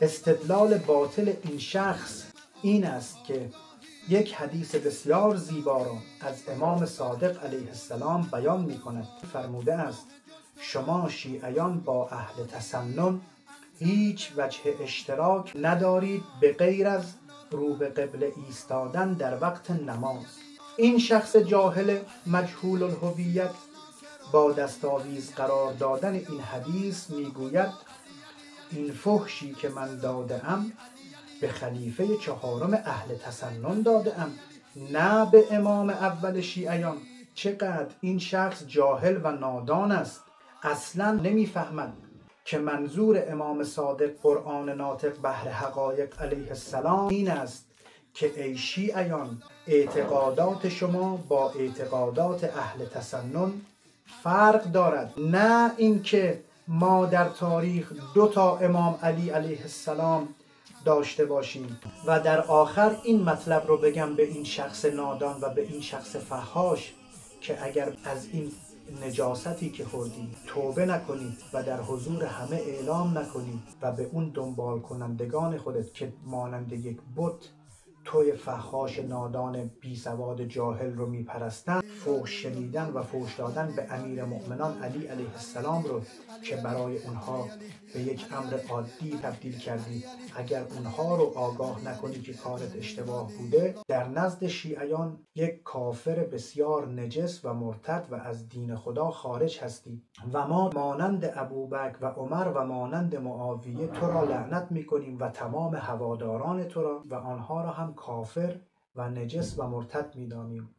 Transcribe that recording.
استدلال باطل این شخص این است که یک حدیث بسیار زیبا را از امام صادق علیه السلام بیان می کند. فرموده است شما شیعیان با اهل تسنن هیچ وجه اشتراک ندارید به غیر از رو به قبله ایستادن در وقت نماز. این شخص جاهل مجهول الهویت با دستاویز قرار دادن این حدیث میگوید این فحشی که من داده ام به خلیفه چهارم اهل تسنن داده ام، نه به امام اول شیعیان. چقدر این شخص جاهل و نادان است، اصلا نمیفهمد که منظور امام صادق قرآن ناطق بحر حقایق علیه السلام این است که ای شیعیان اعتقادات شما با اعتقادات اهل تسنن فرق دارد، نه اینکه ما در تاریخ 2 امام علی علیه السلام داشته باشیم. و در آخر این مطلب رو بگم به این شخص نادان و به این شخص فحاش که اگر از این نجاستی که خوردید توبه نکنید و در حضور همه اعلام نکنید و به اون دنبال کنندگان خودت که مانند یک بت توی فحاش نادان بی سواد جاهل رو میپرستن، فحش شنیدن و فحش دادن به امیر مؤمنان علی علیه السلام رو که برای اونها به یک امر عادی تبدیل کردی، اگر اونها رو آگاه نکنی که کارت اشتباه بوده، در نزد شیعیان یک کافر بسیار نجس و مرتد و از دین خدا خارج هستی و ما مانند ابوبکر و عمر و مانند معاویه تو را لعنت میکنیم و تمام هواداران تو را و آنها را هم کافر و نجس و مرتد میدانیم.